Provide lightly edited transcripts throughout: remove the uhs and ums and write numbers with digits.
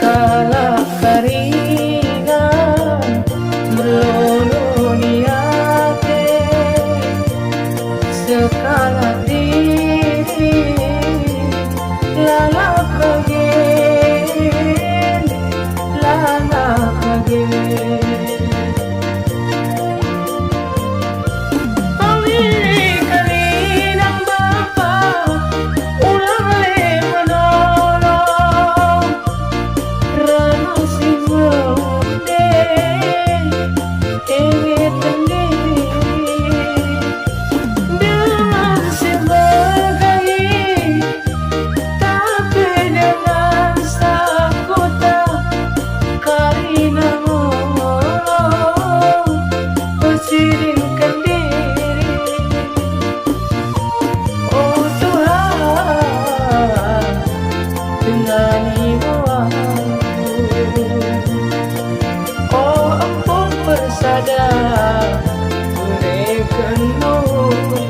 Kala karingan melulu niate sekala diri lala kagen pamili kaninang bapa ulang le menolong rano simode ewe tendiri dengan sebagai tapi dengan sakota karina persingkan diri. Oh Tuhan, dengan himbauan, oh ampun persada berikan nunde.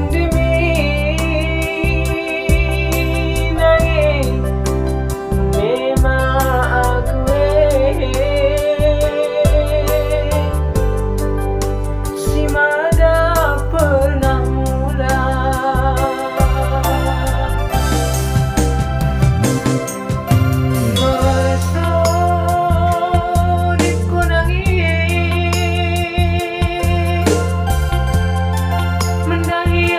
demi naik memang aku si mada pernah mula masukku nangis mendahi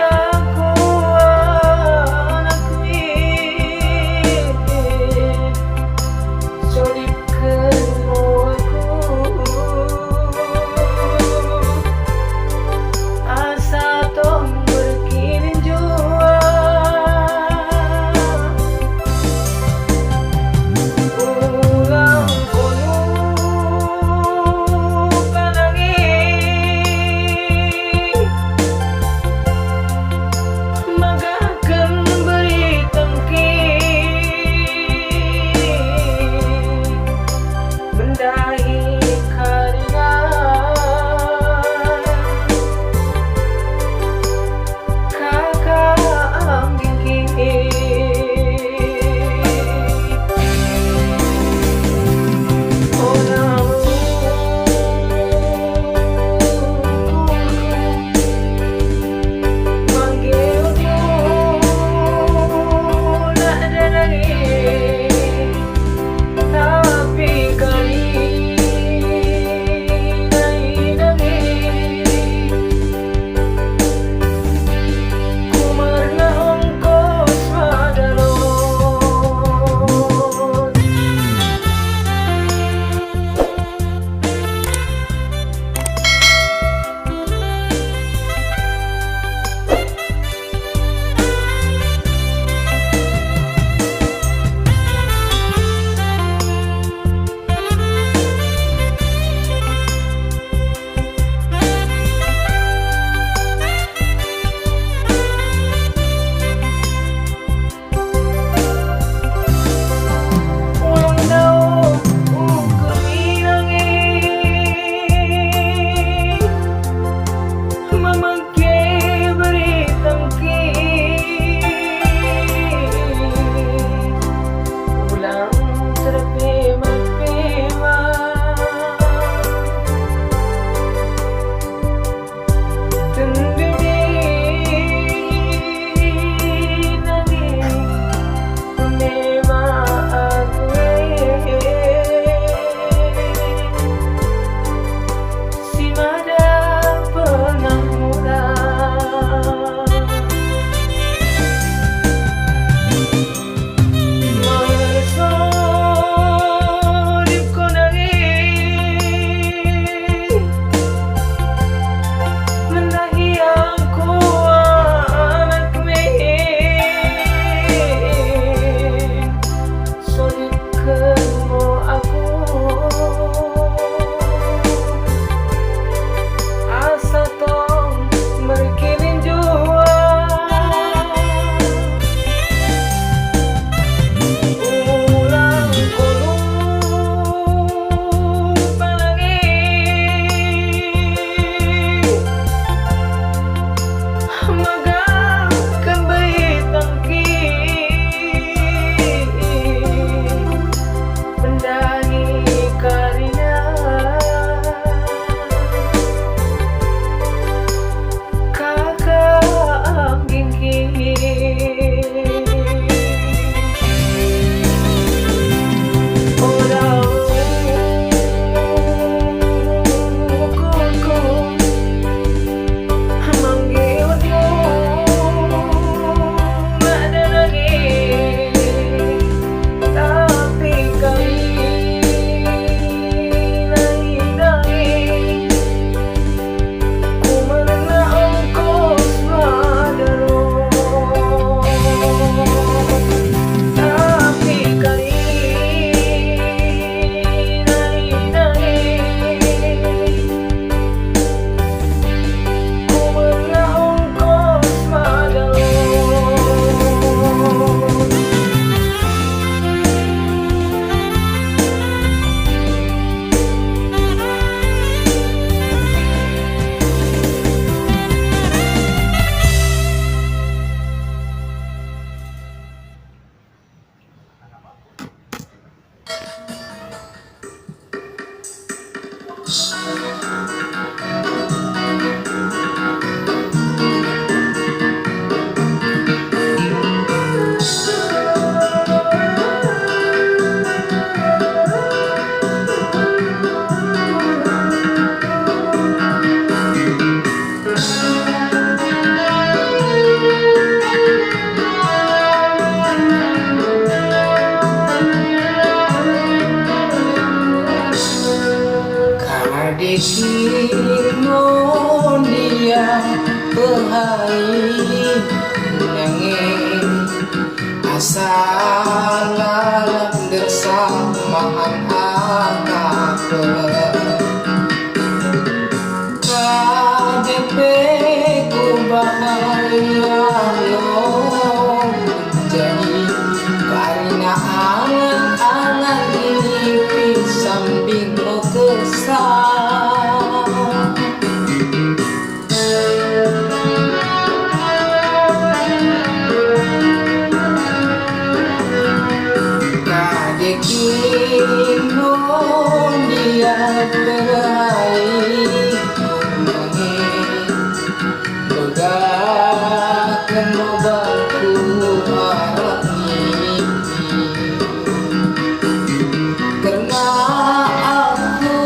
nanging asal alam dersamaan akape KDP ku bahaya lo jadi karena angan-angan ini samping lo kesal Kadekino dia teraih Begakan obatku harap mimpi Karena aku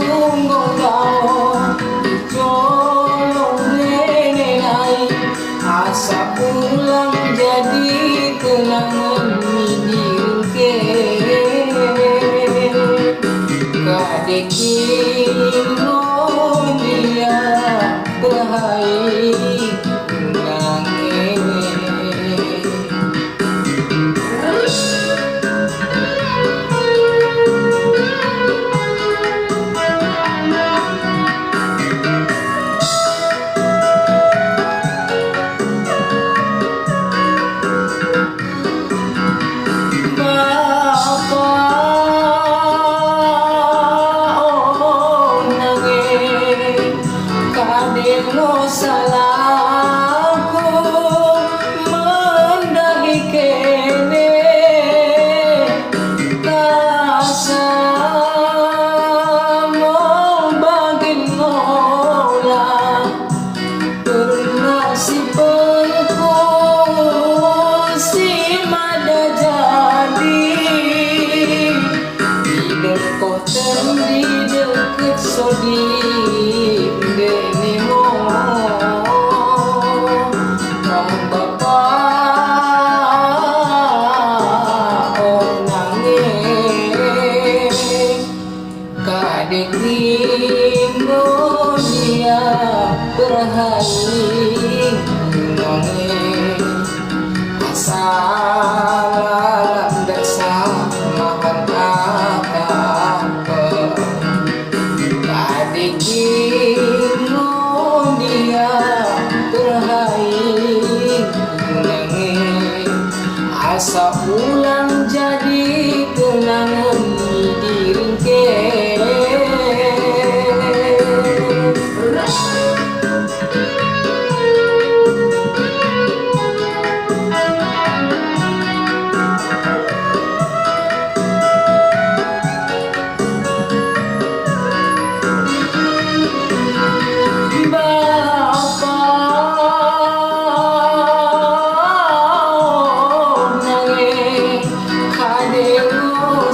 ngolong dicolong nenenai Asa pulang jadi kenangan minirke Kadekino dia berhaik Kadeno salahku mendaki kene Kasa mau bagin nola Bernasibanku si mada jadi Hidup kau di deket sodim denimo Kang bapak nangis Kadekino dia berhasil nangis asal alam dersamaan akape Kadekino dia berhasil nangis asa ulang jadi kenangan diringke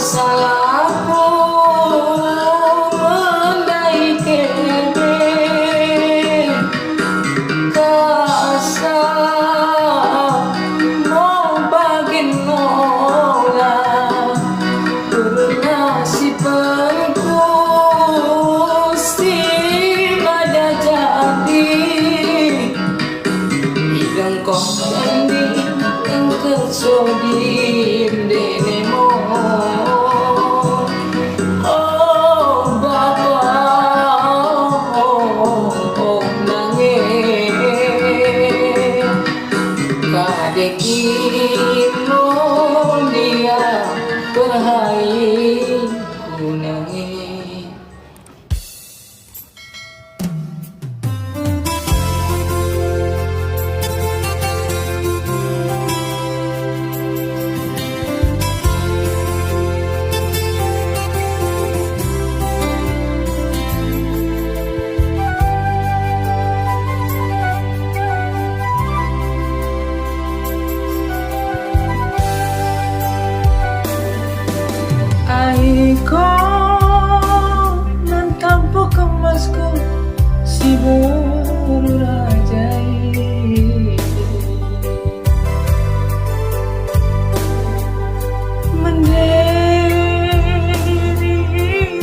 salahku mendai kene Kasa mau bagin nola Bernasibanku si pada jadi Bidang kau janji engkau sodim denemo Kadekino dia berhaik ku nangis Aiko mentampo kemasku si berurajai Menderi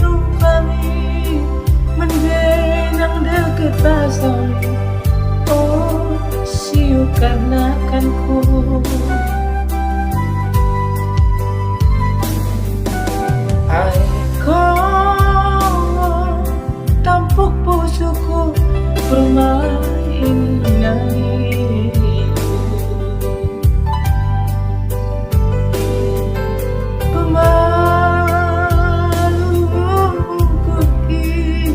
rupami mendenang deket pasang Oh siu karena ingatan-ingatanku. Ay kau tampuk pusoku bermain nyanyi. Pemalu pergi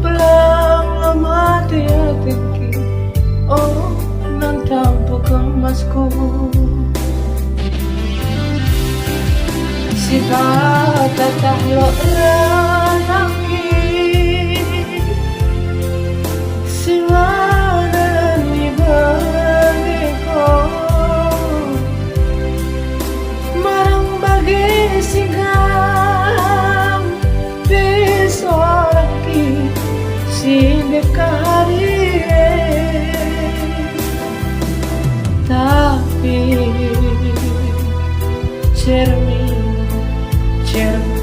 pelang lama dia tinggi. Oh nan tampuk emasku. Sifat tatah lo ranaki Siwanan ibareko Marang bagi singgam Besolaki Sindekari Tapi cermin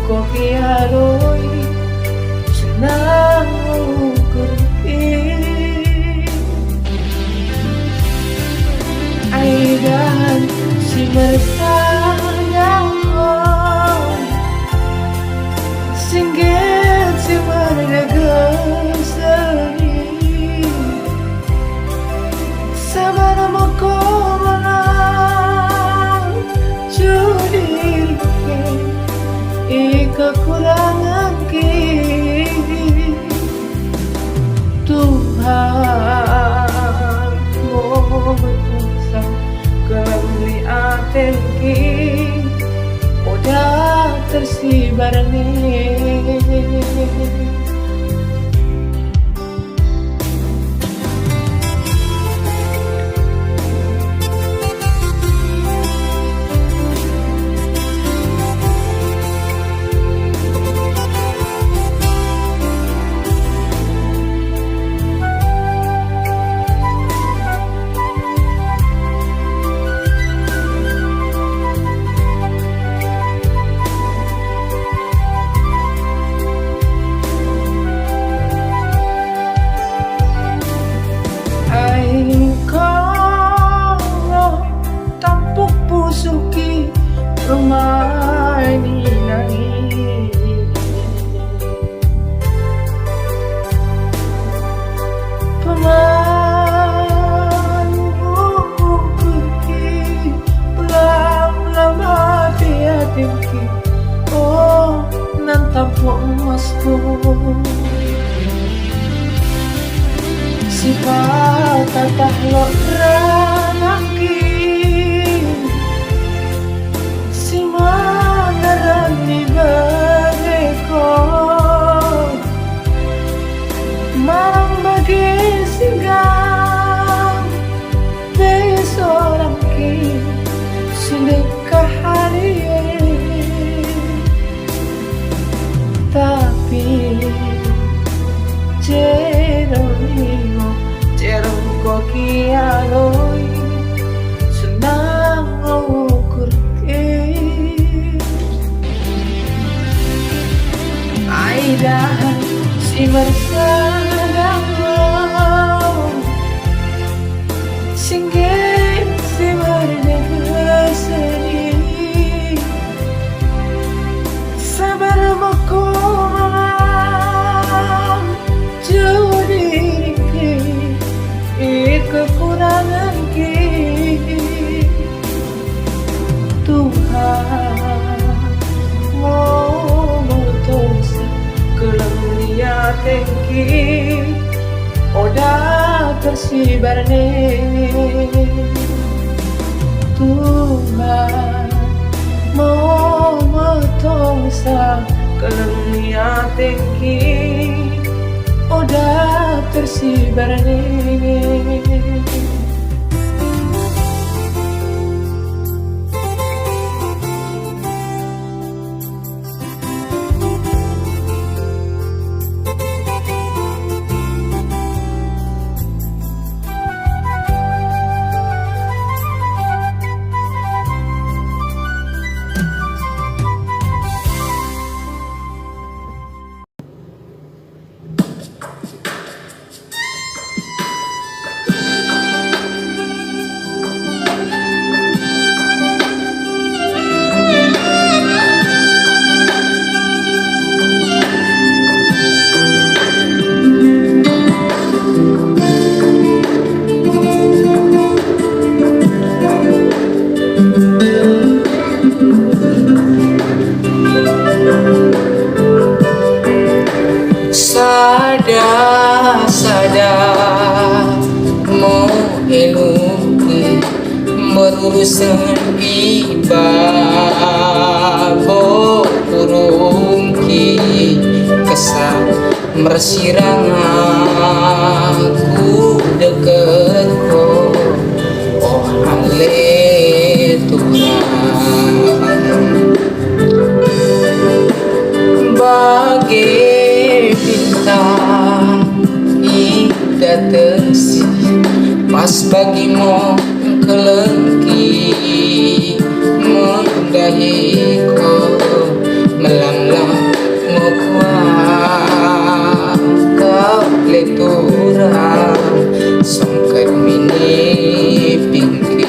kopi aloi senang ukurki aidan si bertanya singgit si berdegeseri sabar makorona judi kekurangan Tuhan mau berdosa keliatan udah tersibar nih. Suki rumah ini nangis pemalu pergi pulang lama dia tinggi. Oh nan tampuk emasku sifat tatah lo ranaki Mangarani bareko marang bagi singgam besorang ki sedekah hari tapi cerong koki aloi senang ukur aidan si bersadang singgit si berdegeseri sabar makorang judi kekurangan Tuhan mau berdosa kelemia tinggi udah tersibar nih. Tuhan mau berdosa kelemia tinggi udah tersibar nih. merurusan iba bo kurungki kesal mersirang aku deket ko oh ale turang bagai bintang ida tersi pas bagimu kelengki mendahi ko melamlam ngukuah kau leturang songket mini pingki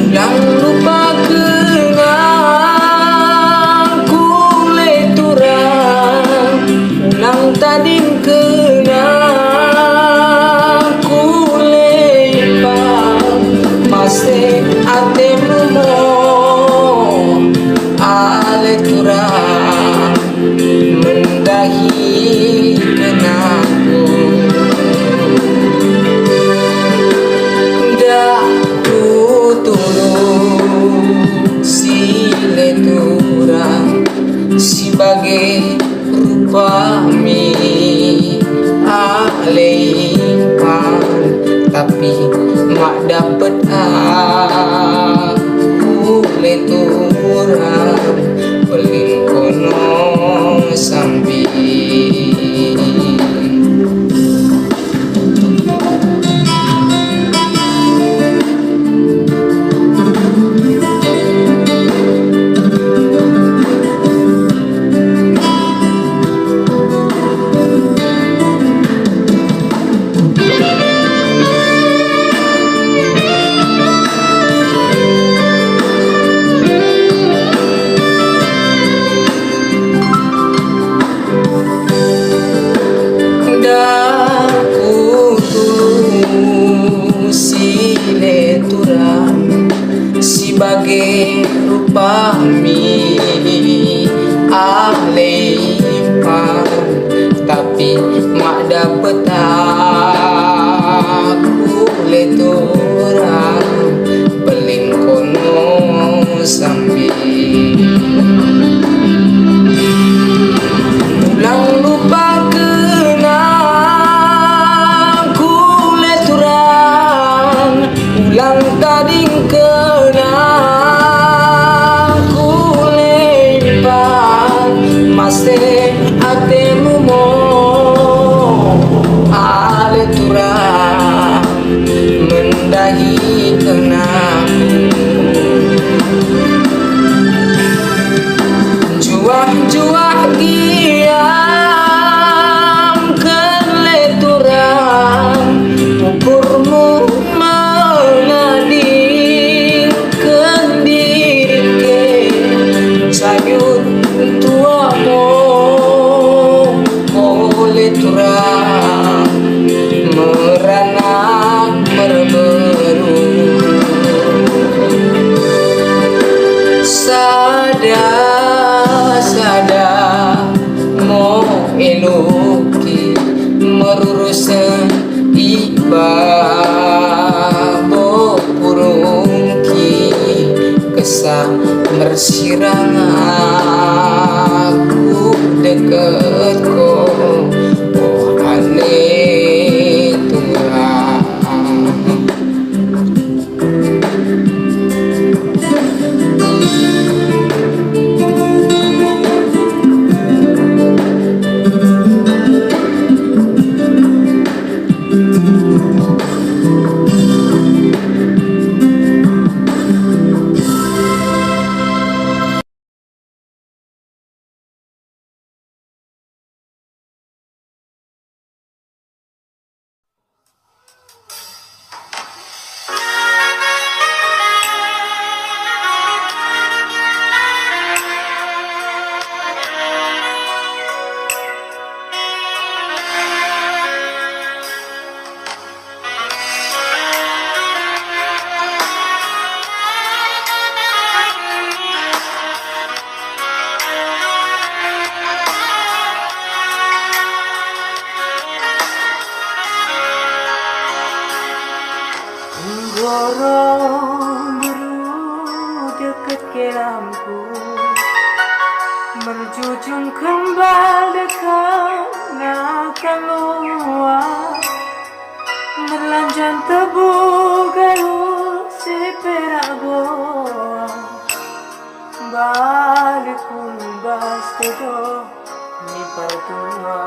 ulang lupa kenang ku leturang ulang tading kenang ku lepang masih atemu mo ale turang mendahi kenangku dah tutulung si leturang si bagai rupa mi aleipan tapi mak dapet aku leturang belin kono sambil si leturang si bagai rupa mi aleipan tapi mak dapet aku leturang belin kono sambil ulang lupa ulang tading kenang ku lepang masih atemu mo ale turang mendahi kenangku juah-juah giam ke leturang ukurmu sayun tua mo oleh turang meranak merberu sada mo eluki merurusan iba bo purungki kesah mersirang aku deket ko Burung-burung dekat kelamku, merjujung kembali karena keluar, merlanjang tebu galur si perak goa, balik kumbas tedo ni pertua.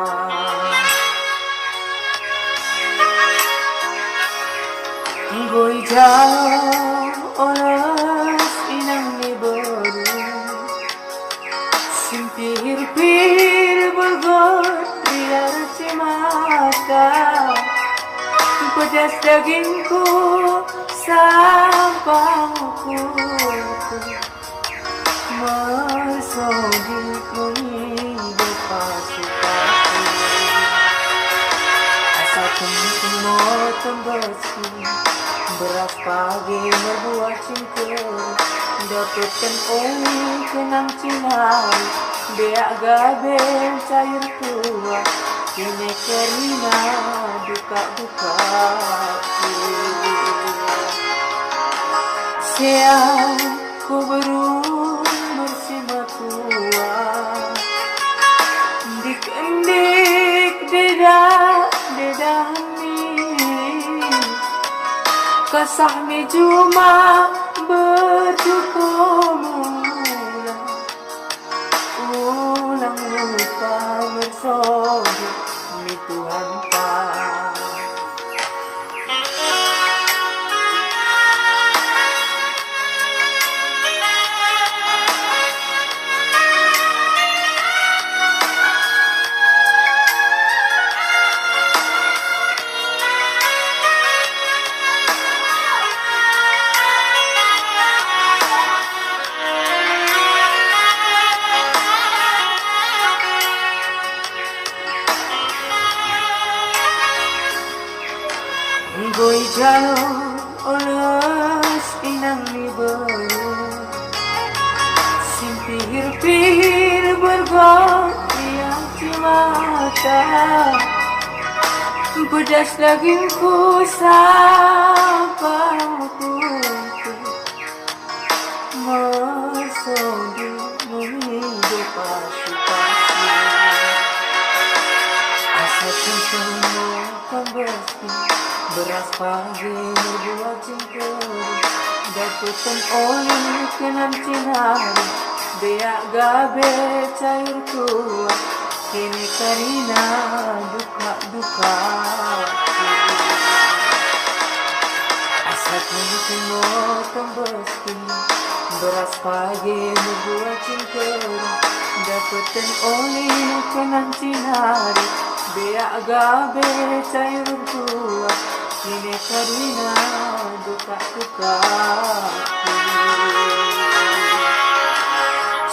Goi jauh olas inang ni baru, simpir-pir bergor biar cimata, pedas dagingku sampangku, mersodit menghidup pasukanku. Asa temu tembesi, beras pagi membuat cingkir, dapatkan oli kenang cinari, beak gabel cair tua, kini kerina duka-dukaku. Siang ku berung bersama tua, dik-dik dedami, kasahmi cuma bercukup ulang lupa bersodi mi Tuhan tak. Goi jauh olas inang ni baru, simpir-pir bergoyang di mata, pedas dagingku sampangku, mersodi menghidup pasukanku. Asa cintamu kembali, beras pagi membuat cingkir, dapatkan oli kenang cinari, beak gabel cair tua, kini karina duka-dukaku. Asa temu tembesi, beras pagi membuat cingkir, dapatkan oli kenang cinari, beak gabel cair tua, kini karina duka-dukaku.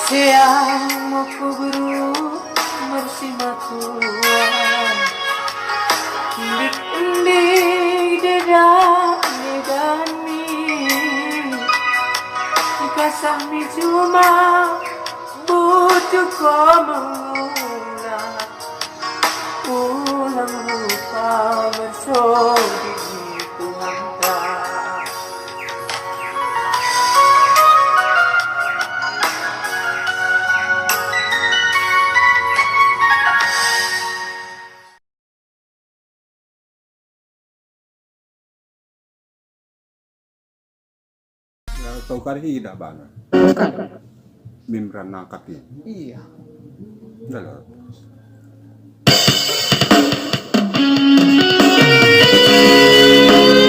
Siang mau ku berung bersama Tuhan, dik-dik dedami, kasahmi cuma butuh kau mengulang, ulang lupa bersodi Tuhan tak. Tahu kali tidak bana. Bukan. Mimran nangkat ini. Iya. Udah lah.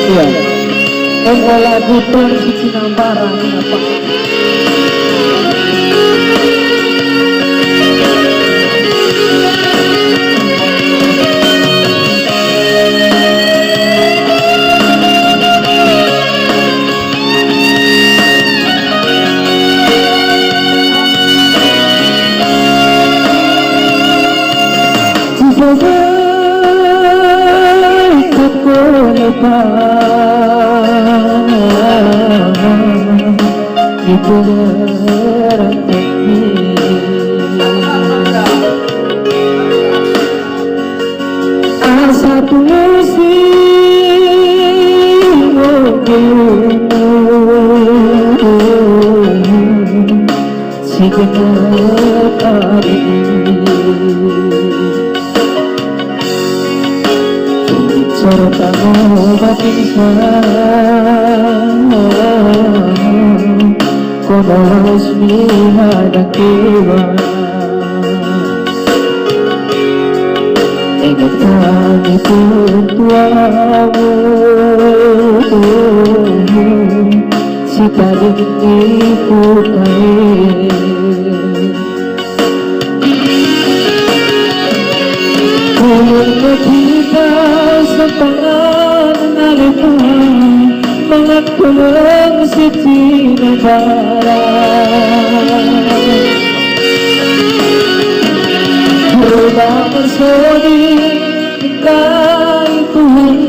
Iya. Engkau lagu versi Cinambara apa? Asa tu musim mapinsang kung nawas mihadakiwa. Ingat kami tuamu si tading iputay. Kung nakita sa panganalipan mga tulong si tinabara, Rula bersodi kahit Tuhan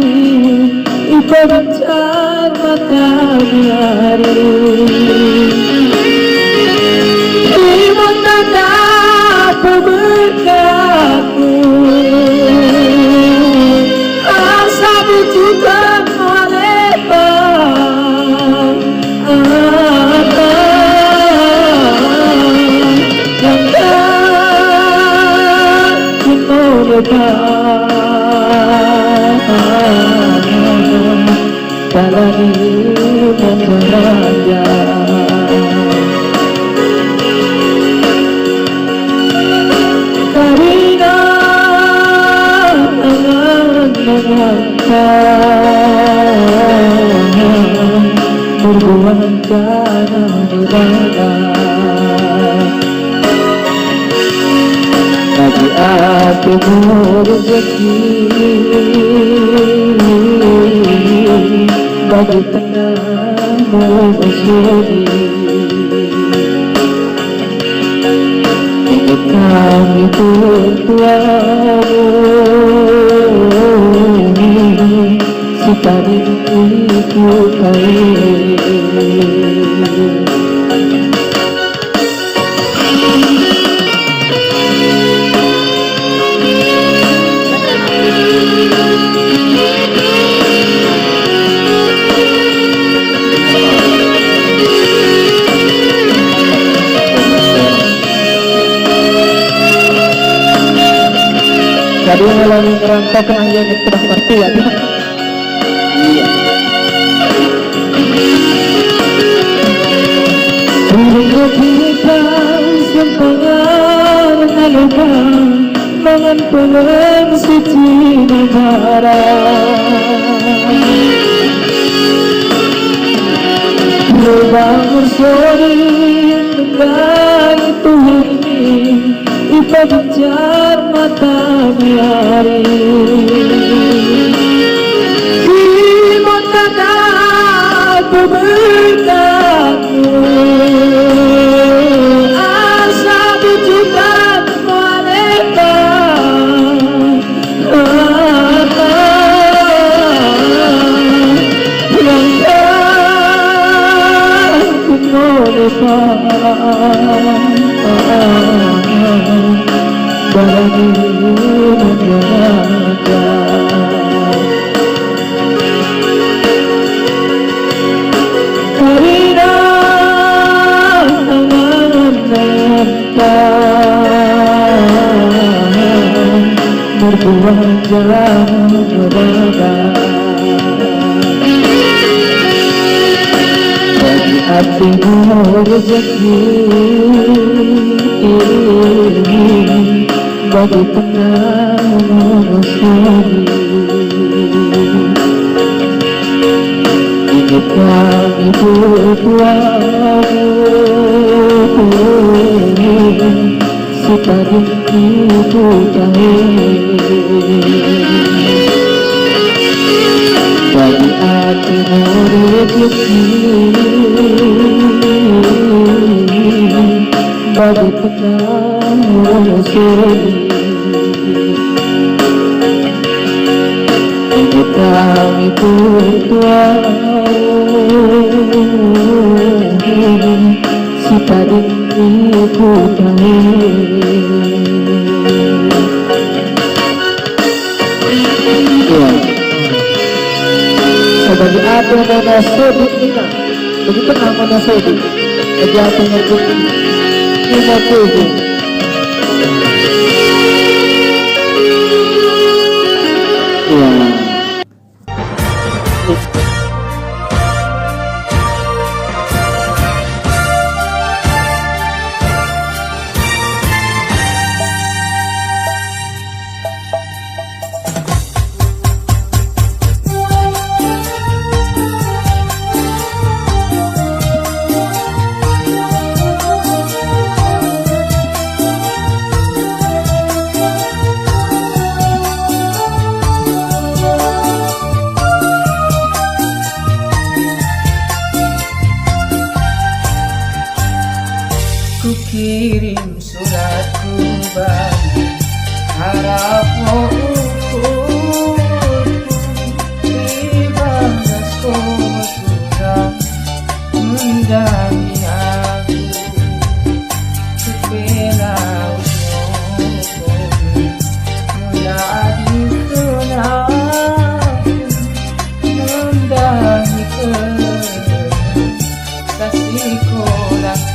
ipabencar mata hari. Imut tanda berkatmu, asa bujukan malepan Talani Mendaraja Karina Berbuat cara berbeda bagi aku rezeki, bagi tengahmu bersudi. Ingat kami bertuamu, si tadi itu kaya. Jadi melalui merantau kenangan yang telah bertuah. Iya. Untuk kita sempat mengalukan dengan pelan suci negara. Berubah bersodi dengan Tuhan ipabencar mata hari. Imut tanda berkatmu, asa bujukan malepan yang aku melepas bagi menjaga. Karina berbuat jalan berbeda bagi hatimu rezeki, bagi tengahmu bersudi. Ingat kami bertuamu, si tadi itu bagi hatimu rezeki, bagi tengahmu bersudi. Ingat kami bertuamu, si tadi itu bagi apa yang nasibik kita, begitu nama nasibik, bagi apa yang nasibik, kita tubuh. Ya. Sodik. Ku kirim suratku bagi harapmu ibarat kau sudah menjadi aku sepelau menjadi kenangan menjadi kasihku lagi.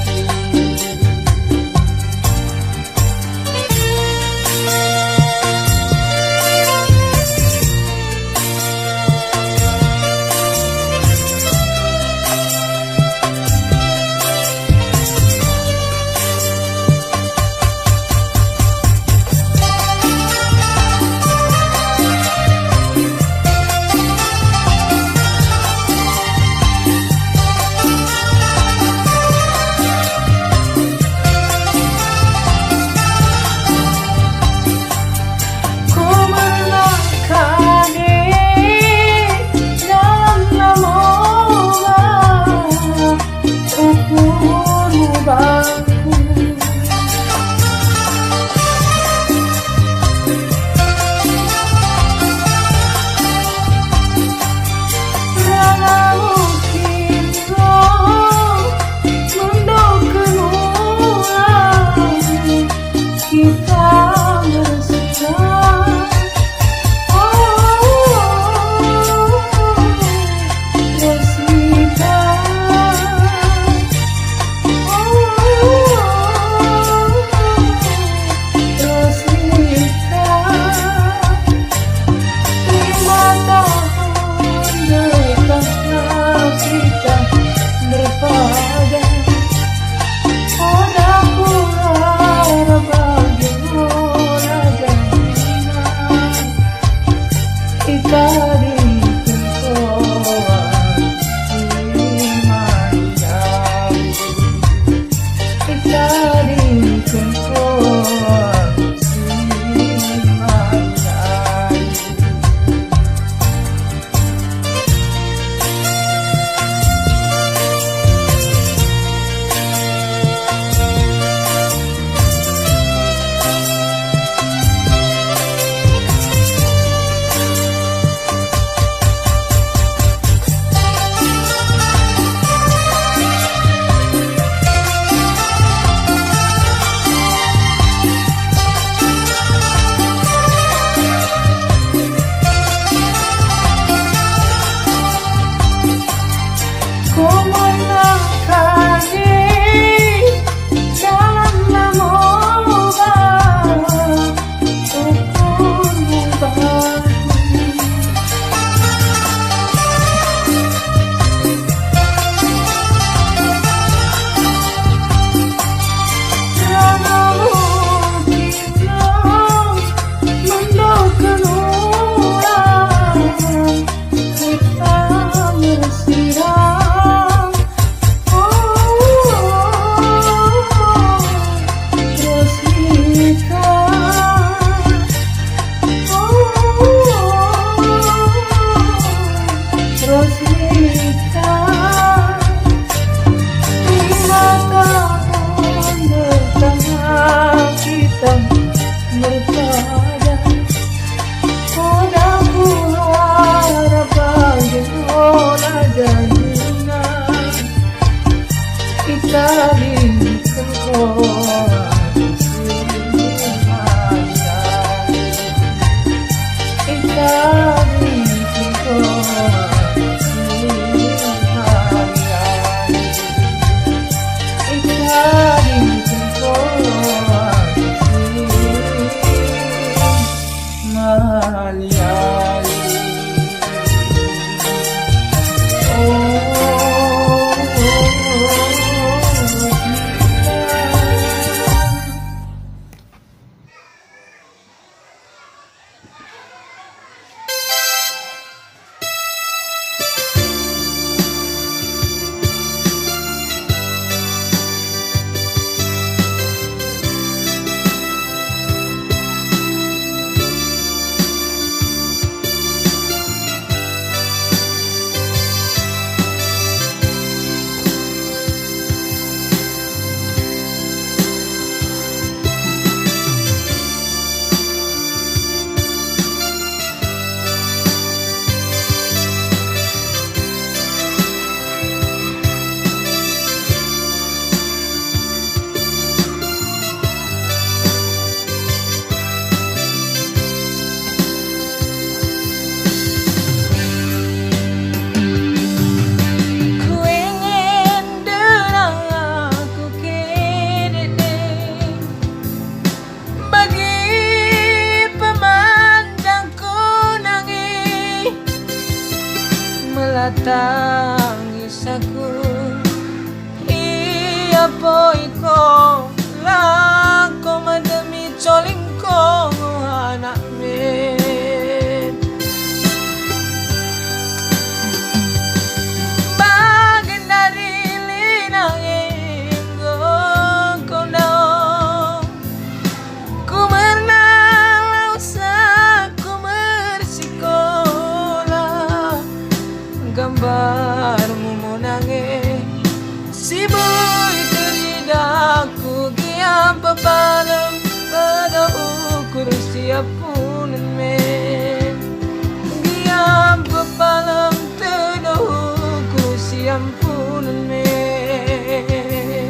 melatangis aku. Iya poi ko lang ko madami choling ko anak men. Bagian dari linang inggo ko na ku merenang usah ku bersikolah gambarmu monange si boy teridaku giam papalam pada ukur siapunan men giam papalam pada ukur siapunan men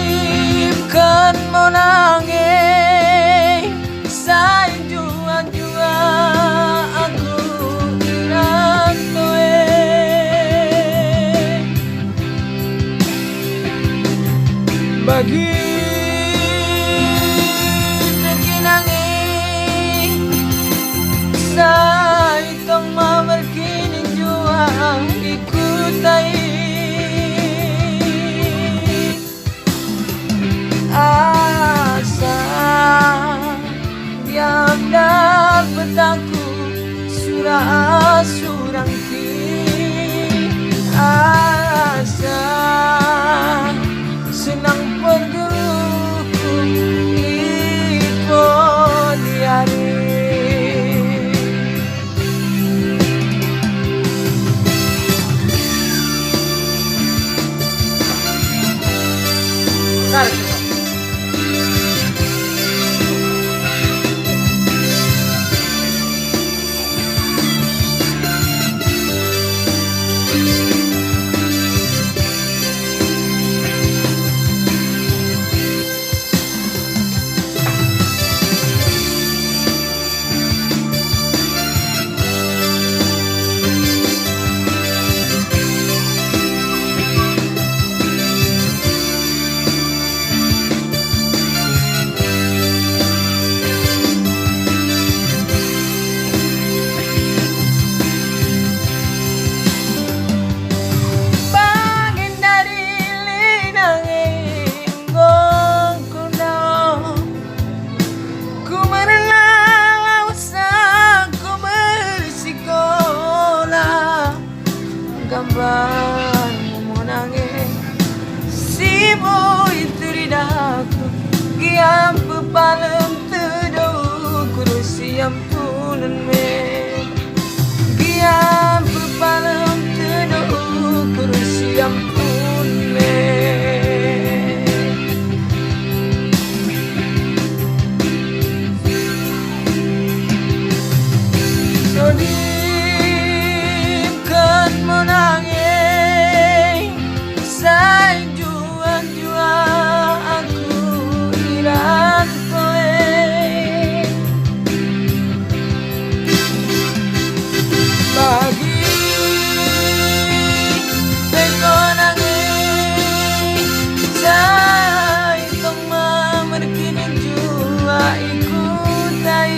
solipkan monange sa jua aku ilang toe bagi naginangi sa itong mamarkining jua ikutai asa yang dapat aku surang ki asa senang pergeluku ipo diari gambarmu monange si boy teridaku giam pepalam teduh kurusi ampunan men giam pepalam teduh kurusi ampun men solipkan monange say jua aku iran koe bagi pekonange say tong mamerkinin jua ikutai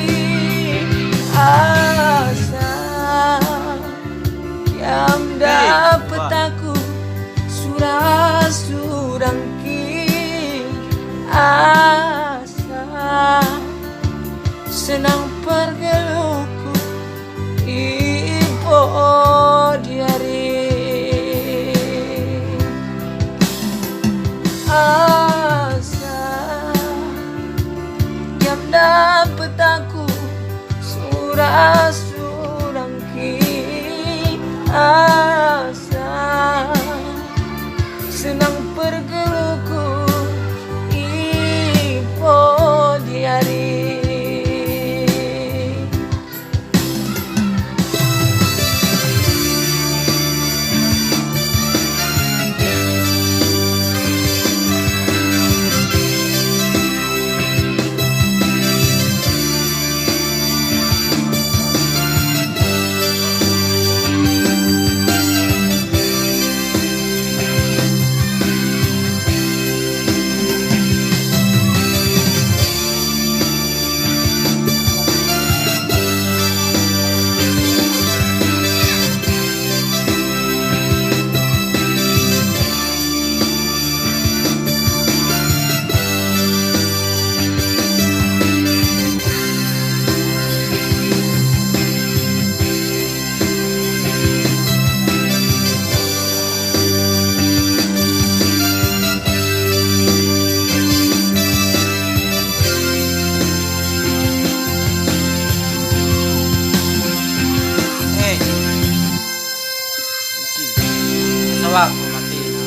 asa yang dapat aku surang ki asa senang pergeluku ipo diari asa yang dapat aku surang ki asa senang pergeluku ipo diari Wala ko matina.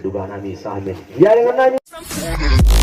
duba nami sahamen ya dengan nami